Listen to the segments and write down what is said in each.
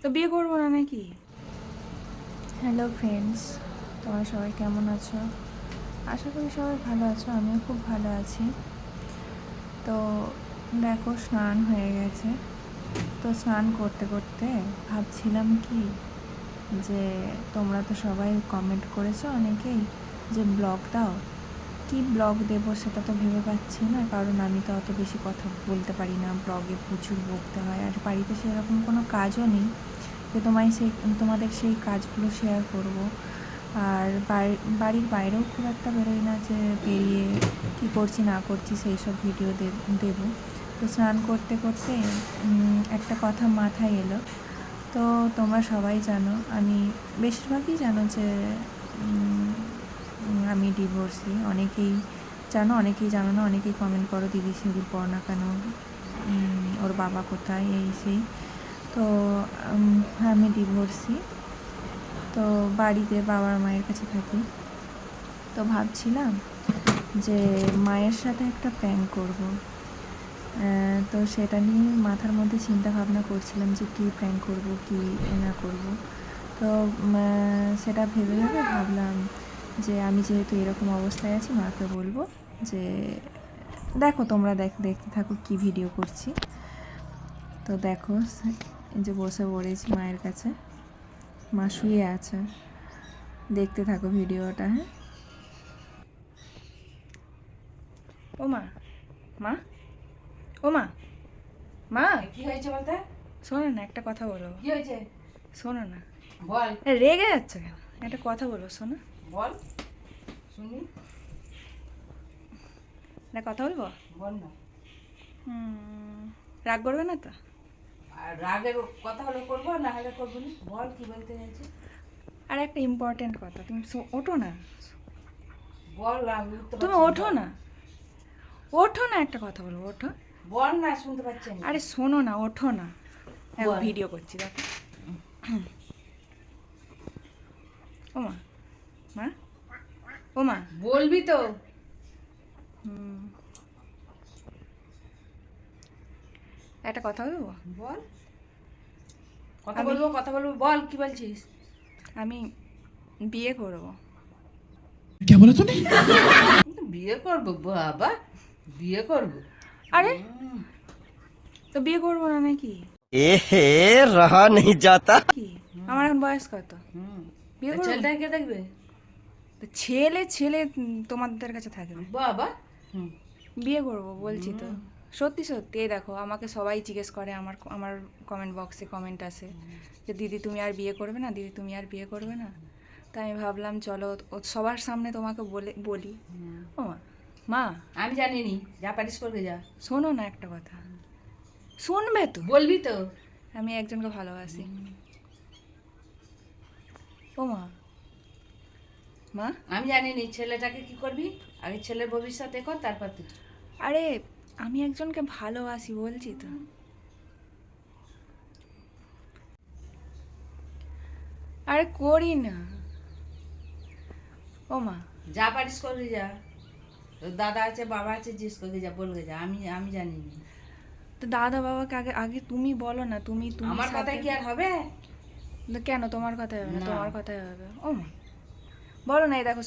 তো বিয়ে করবো না নাকি? হ্যালো ফ্রেন্ডস, তোমরা সবাই কেমন আছো? আশা করি সবাই ভালো আছো, আমিও খুব ভালো আছি। তো দেখো, স্নান হয়ে গেছে। তো স্নান করতে করতে ভাবছিলাম কি, যে তোমরা তো সবাই কমেন্ট করেছো অনেকেই যে ব্লগ দাও, কি ব্লগ দেবো সেটা তো ভেবে পাচ্ছি না, কারণ আমি তো অত বেশি কথা বলতে পারি না, ব্লগে প্রচুর বকতে হয়, আর বাড়িতে সেরকম কোনো কাজও নেই যে তোমাদের সেই কাজগুলো শেয়ার করব। আর বাড়ির বাইরেও খুব একটা বেরোই না যে বেরিয়ে কী করছি না করছি সেই সব ভিডিও দেব। তো স্নান করতে করতে একটা কথা মাথায় এলো। তো তোমরা সবাই জানো, আমি বেশিরভাগই জানো যে আমি ডিভোর্সি। অনেকেই জানো, অনেকেই জানো না, অনেকেই কমেন্ট করো দিদি সিঁদুর পড়ো না কেন, ওর বাবা কোথায়, এই সেই। তো আমি ডিভোর্সি, তো বাড়িতে বাবার মায়ের কাছে থাকি। তো ভাবছিলাম যে মায়ের সাথে একটা প্র্যাঙ্ক করব। তো সেটা নিয়ে মাথার মধ্যে চিন্তা ভাবনা করছিলাম যে কী প্র্যাঙ্ক করব, কী না করব। তো সেটা ভেবে ভেবে ভাবলাম যে আমি যেহেতু এরকম অবস্থায় আছি, মাকে বলবো যে দেখো, তোমরা দেখতে থাকো কী ভিডিও করছি। তো দেখো, এই যে বসে পড়েছি মায়ের কাছে, মা শুয়ে আছে, দেখতে থাকো ভিডিওটা। হ্যাঁ, ও মা, মা, ও মা, মা, কি হয়েছে বলতে? শোনো না, একটা কথা বলো। কি হয়েছে শোনো না, বল। রেগে যাচ্ছে কেন? একটা কথা বলো, শোনো। বল শুনি। না, কথা বলবো। বল না। রাগ করবে না তো? আর রাগের কথা হলে করবো, না হলে করবো না। বল কি বলতে চাইছি। আর একটা ইম্পর্টেন্ট কথা, তুমি ওঠো না। বল, আমি উঠতে তুমি পারছি ওঠো না। না, ওঠো না, একটা কথা বলবো, ওঠো। বল না, শুনতে পাচ্ছি আমি। আরে শোনো না, ওঠো না। হ্যাঁ, বল। ভিডিও করছি, দেখো। ও মা, মা, ও মা। বলবি তো। একটা কথা বলবো। বল, কথা বলবো, কথা বলবো, বল কি বলছিস। আমি বিয়ে করবো। क्या बोला तूने? বিয়ে করবো বাবা, বিয়ে করবো। আরে, তো বিয়ে করবো না নাকি? এহে रहा नहीं जाता। কি, আমার এখন বয়স কত? বিয়ে করবো না? ছেলেটাকে কে দেখবে? তো ছেলে ছেলে তোমাদের কাছে থাকবে। বাবা। বিয়ে করবো বলছি তো, সত্যি সত্যি। এই দেখো, আমাকে সবাই জিজ্ঞেস করে, আমার আমার কমেন্ট বক্সে কমেন্ট আসে যে দিদি তুমি আর বিয়ে করবে না, দিদি তুমি আর বিয়ে করবে না। তাই আমি ভাবলাম চলো সবার সামনে তোমাকে বলি। ও মা, মা, আমি জানি নি, যা পারিস করবে যা। শোনো না, একটা কথা শুনবে তো? বলবি তো। আমি একজনকে ভালোবাসি। ও মা, মা, আমি জানি নি, ছেলেটাকে কি করবি, আগে ছেলের ভবিষ্যৎ কর, তারপর তুই। আরে আমি একজনকে ভালোবাসি বলছি তো। আরে করি না। ও মা, যা পারিস করবি যা। তোর দাদা আছে, বাবা আছে, জিজ্ঞেস করবি যা, বলবে যা। আমি জানি না। তো দাদা বাবাকে আগে আগে তুমি বলো না। তুমি তুমি আমার কথায় কি আর হবে? তো কেন তোমার কথাই হবে না? না। তোমার কথাই হবে। ও মা, বলো না। এই দেখো,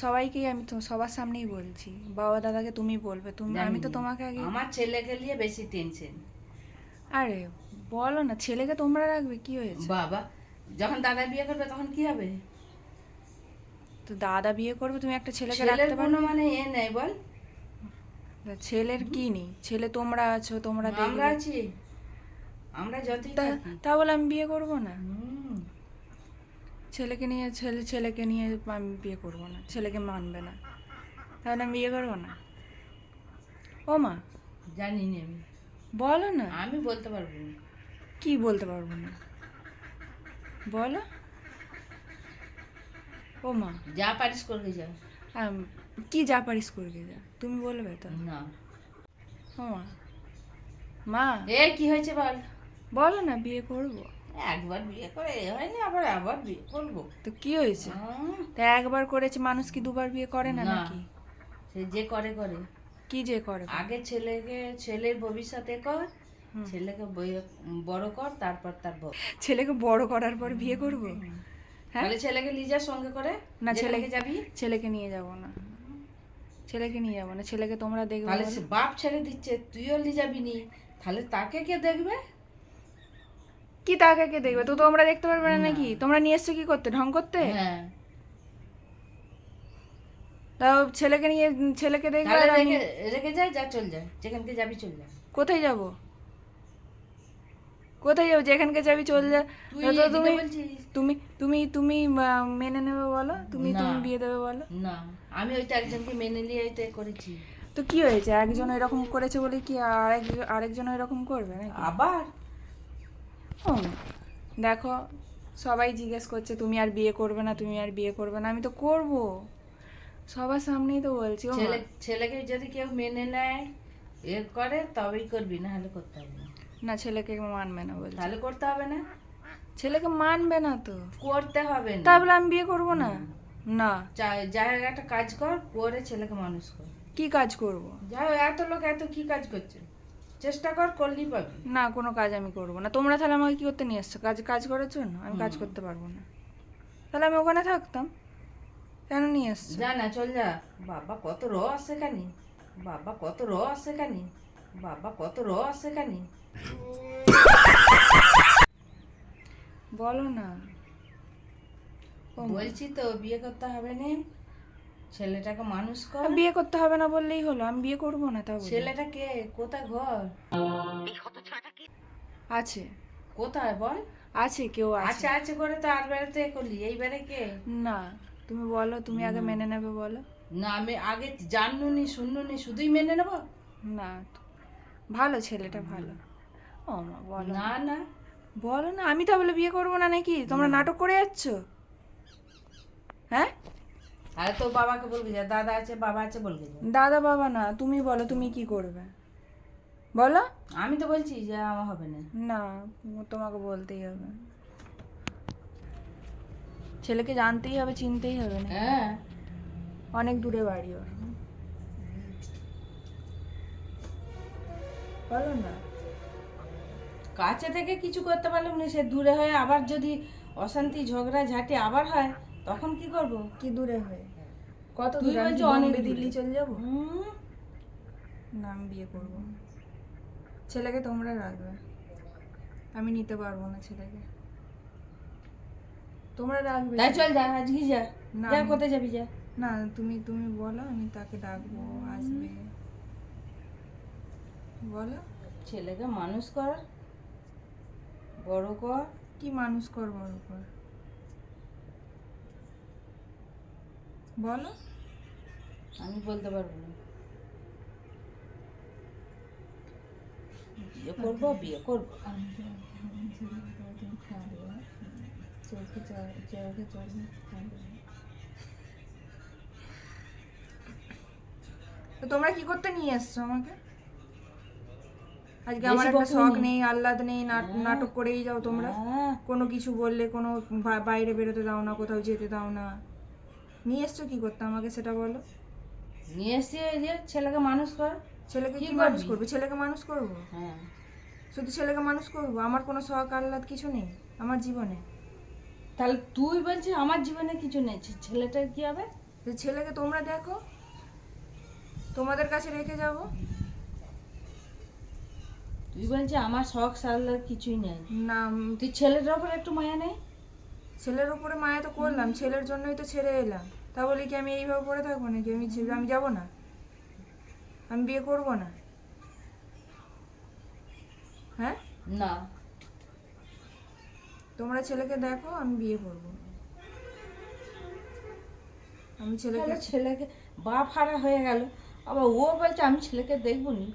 সবাইকেই আমি তো সবার সামনেই বলছি, বাবা দাদাকে তুমি বলবে। তুমি, জানি আমি তো না। তোমাকে আগে। আমার ছেলেকে নিয়ে বেশি টেনশন। আরে বলো না, ছেলেকে তোমরা রাখবে, কি হয়েছে? বাবা, যখন দাদা বিয়ে করবে তখন কি হবে? তো দাদা বিয়ে করবে, তুমি একটা ছেলেকে ছেলের রাখতে কোনো পারবে? মানে এ নেই বল। ছেলের কি নেই? ছেলে তোমরা আছো, তোমরা আমরা দেখবে। আছি, আমরা যতই তা থাকি। তা বলে আমি বিয়ে করব না? হুম। ছেলেকে নিয়ে আমি বিয়ে করব না, ছেলেকে মানবে না, তাহলে আমি বিয়ে করব না। ও মা, জানি না আমি। বলো না। আমি বলতে পারবো না। কি বলতে পারবো না? বলো। ও মা, যা পারিস করবি যা। কি যা পারিস করবে যা, তুমি বলবে তো? না। ও মা, মা, এ কি হয়েছে বল। বলো না, বিয়ে করব। একবার বিয়ে করে এ হয়নি, আবার বিয়ে করবো। তো কি হয়েছে? তা একবার করেছে মানুষ, কি দুবার বিয়ে করে না না। নাকি? সে যে করে করে। কি যে করে? আগে ছেলের ভবিষ্যতে কর, ছেলেকে বড় কর, তারপর তার বউ। ছেলেকে বড় করার পর বিয়ে করব? হ্যাঁ তাহলে ছেলেকে নিয়ে যা সঙ্গে করে, না, ছেলেকে যাবি। ছেলেকে নিয়ে যাব না, ছেলেকে নিয়ে যাব না, ছেলেকে তোমরা দেখবে তাহলে বলো? সে বাপ ছেড়ে দিচ্ছে, তুইও নিয়ে যাবি নি, তাহলে তাকে কে দেখবে? কি তাকে কে দেখবে? তো তোমরা দেখতে পারবে না নাকি? তোমরা নিয়ে এসছো কি করতে? ঢং করতে? হ্যাঁ, তাও ছেলেকে নিয়ে, ছেলেকে দেখবে তাহলে আর আমি রেখে রেখে যায়, যা চল যায়, যেখানকে যাবি চল যা। কোথায় যাব? কোথায় যাবো? যেখানকে যাবি চল যা। তুই তো এদিকে তুমি বলছিস? তুমি তুমি তুমি মেনে নেবে বলো? তুমি না। তুমি বিয়ে দেবে বলো? না, আমি ওইটা একজনকে মেনে নিয়ে এটা করেছি। তো কি হয়েছে? একজন এরকম করেছে বলে কি আরেকজন এরকম করবে নাকি? আবার হুম, দেখো সবাই জিজ্ঞেস করছে তুমি আর বিয়ে করবে না, তুমি আর বিয়ে করবে না। আমি তো করব, সবার সামনেই তো বলছি। ও মা, ছেলেকে যদি কেউ মেনে নেয় করে তবেই করবি, না হলে করতে হবে না। না ছেলেকে মানবে না বলছে। তাহলে করতে হবে না, ছেলেকে মানবে না তো, করতে হবে না। তাহলে আমি বিয়ে করব না। না, যাই একটা কাজ কর, করে ছেলেকে মানুষ কর। কি কাজ করব? যাই এত লোক এত কি কাজ করছে, চেষ্টা কর, করলেই পাবি। না, কোনো কাজ আমি করব না। তোমরা তাহলে আমাকে কি করতে নিয়ে এসছো? কাজ কাজ করার জন্য? আমি কাজ করতে পারবো না, তাহলে আমি ওখানে থাকতাম। কেন নিয়ে এসছো? যা না, চল যা। বাবা কত রস সেখানে, বাবা কত রস সেখানে, বাবা কত রস সেখানে। বলো না। ও মা, বলছি তো বিয়ে করতে হবে না, ছেলেটাকে মানুষ কর। বিয়ে করতে হবে না বললেই হলো? আমি বিয়ে করব না তাও বলি। ছেলেটা কে, কোথায় ঘর আছে, কোথায় বল? আছে, কেউ আছে। আছে আছে করে তো আর বেড়াতে করলি, এইবারে কে? না, তুমি বলো, তুমি আগে মেনে নেবে বলো। না, আমি আগে জানুনি শুনুনি, শুধুই মেনে নেব? না, ভালো ছেলেটা ভালো। ও মা, বলো না না, বলো না। আমি তাহলে বিয়ে করব না নাকি? তোমরা নাটক করে যাচ্ছ, হ্যাঁ? আরে তোর বাবাকে বলবি, যা দাদা আছে বাবা আছে বলবি যা। দাদা বাবা না, তুমি বলো তুমি কি করবে বলো। আমি তো বলছি যে আমার হবে না। না, তোমাকে বলতেই হবে, ছেলেকে জানতেই হবে, চিনতেই হবে না? হ্যাঁ, অনেক দূরে বাড়ি ওর, বলো না। কাছে থেকে কিছু করতে পারলাম না, সে দূরে হয়ে আবার যদি অশান্তি ঝগড়া ঝাঁটি আবার হয় তখন কি করব? কি দূরে হয়ে? কত তুই দূরে? আমি বলছিস কি অনেক বোম্বে, দূরে। দিল্লি চলে যাবো? হুম, না, আমি বিয়ে করব। ছেলেকে তোমরা রাখবে, আমি নিতে পারবো না ছেলেকে, তোমরা রাখবে। তাই চল যা, আজকে যা। না, যা, কোথায় যাবি যা। না, তুমি তুমি বলো, আমি তাকে ডাকবো, আসবে, বলো। ছেলেকে মানুষ কর, বড় কর। কি মানুষ করবো ওর উপর বলো? আমি বলতে পারবো না। বিয়ে করবো, বিয়ে করবো। তো তোমরা কি করতে নিয়ে এসছো আমাকে? আজকে বেশি আমার একটা বকুনি। শখ নেই, আহ্লাদ নেই, নাটক করেই যাও তোমরা। হ্যাঁ, কোনো কিছু বললে, কোনো বাইরে বেরোতে দাও না, কোথাও যেতে দাও না। নিয়ে এসছো কি করতে আমাকে সেটা বলো। নিয়ে এসছি এই যে ছেলেকে মানুষ কর। ছেলেকে কি কি মানুষ করবি? করবে? ছেলেকে মানুষ করব? হ্যাঁ, শুধু ছেলেকে মানুষ করব? আমার কোনো শখ আহ্লাদ কিছু নেই আমার জীবনে। তাহলে তুই বলছিস আমার জীবনে কিছু নেই, ছেলেটার কি হবে? যে ছেলেকে তোমরা দেখো, তোমাদের কাছে রেখে যাব। তুই বলছিস আমার শখ সাল্লার কিছুই নেই। না, তুই ছেলেটার উপর একটু মায়া নেই? ছেলের উপরে মায়া তো করলাম, ছেলের জন্যই তো ছেড়ে এলাম। তা বলি কি আমি এইভাবে পড়ে থাকবো নাকি? আমি যাব না, আমি বিয়ে করব না, হ্যাঁ? না, তোমরা ছেলেকে দেখো, আমি বিয়ে করব। আমি ছেলেকে, তাহলে ছেলেকে বাপ হারা হয়ে গেল, আবার ও বলছে আমি ছেলেকে দেখবো নি।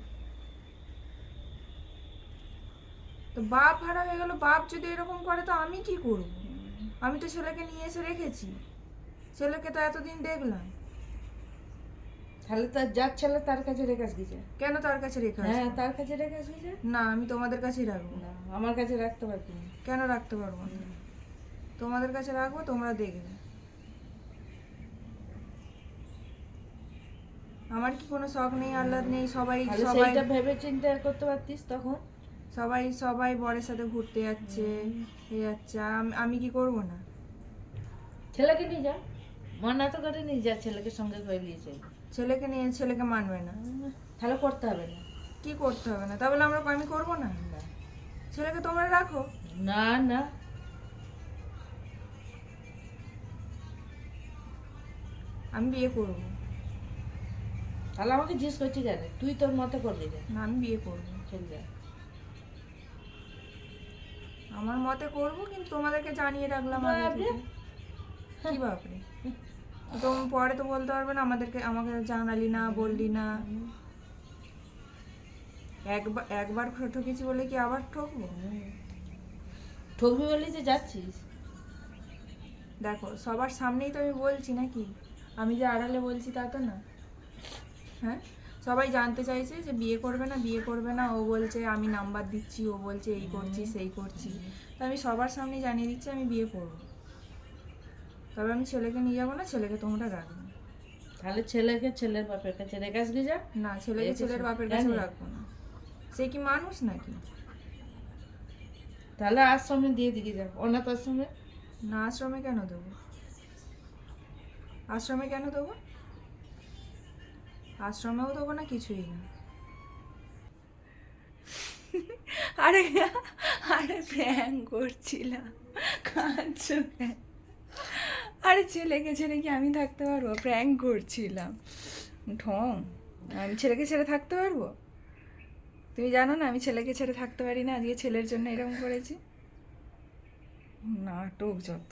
তো বাপ হারা হয়ে গেল, বাপ যদি এরকম করে তো আমি কি করব? আমি তো ছেলেকে নিয়ে এসে রেখেছি, ছেলেকে তো এতদিন দেখলাম। তাহলে তার যার ছেলে তার কাছে রেখে আসবি যা। কেন তার কাছে রেখে হ্যাঁ, আসবো? তার কাছে রেখে আসবি যা। না, আমি তোমাদের কাছেই রাখবো। না, আমার কাছে রাখতে পারবি না। কেন রাখতে পারবো না? তোমাদের কাছে রাখবো, তোমরা দেখবে। আমার কি কোনো শখ নেই, আহ্লাদ নেই? সবাই তাহলে সবাই সেইটা ভেবে চিন্তা করতে পারতিস তখন। সবাই সবাই বরের সাথে ঘুরতে যাচ্ছে এ যাচ্ছে, আর আমি কি করব না? ছেলেকে নিয়ে যা, মানা তো করে নিয়ে যা, ছেলেকে সঙ্গে করে নিয়েছে। ছেলেকে নিয়ে ছেলেকে মানবে না, তাহলে করতে হবে না। কি করতে হবে না? তা বলে আমি করব না? ছেলেকে তোমরা রাখো। না না, আমি বিয়ে করব তাহলে আমাকে জিজ্ঞেস করছি কেন? তুই তোর মতো করবি যা, না, আমি বিয়ে করব, চল যা। আমার মতে করব, কিন্তু তোমাদেরকে জানিয়ে রাখলাম আগে বাপরে। থেকে। কি বাপরে? তো পরে তো বলতে পারবে না আমাকে জানালি না, বললি না। একবার ঠকেছি বলে কি আবার ঠকবো? ঠকবি বলেই তো যাচ্ছিস। দেখো, সবার সামনেই তো আমি বলছি নাকি, আমি যে আড়ালে বলছি তা তো না। হ্যাঁ, সবাই জানতে চাইছে যে বিয়ে করবে না, বিয়ে করবে না। ও বলছে আমি নাম্বার দিচ্ছি, ও বলছে এই করছি সেই করছি। তো আমি সবার সামনে জানিয়ে দিচ্ছি আমি বিয়ে করবো। তবে আমি ছেলেকে নিয়ে যাবো না, ছেলেকে তোমরা রাখবে। তাহলে ছেলেকে ছেলের বাপের কাছে রেখে আসবি যা। না, ছেলেকে ছেলের বাপের কাছেও রাখবো না। সে কি মানুষ নাকি? তাহলে আশ্রমে দিয়ে দিকে যা, অনাথ আশ্রমে। না, আশ্রমে কেন দেবো? আশ্রমে কেন দেবো? আশ্রমেও দেবো না, কিছুই না। আরে আরে প্র্যাঙ্ক করছিলাম, কাঁদছো কেন? আরে ছেলেকে ছেড়ে কি আমি থাকতে পারবো? প্র্যাঙ্ক করছিলাম, ঢং। আমি ছেলেকে ছেড়ে থাকতে পারবো? তুমি জানো না আমি ছেলেকে ছেড়ে থাকতে পারি না। আজকে ছেলের জন্য এরকম করেছি। নাটক যত।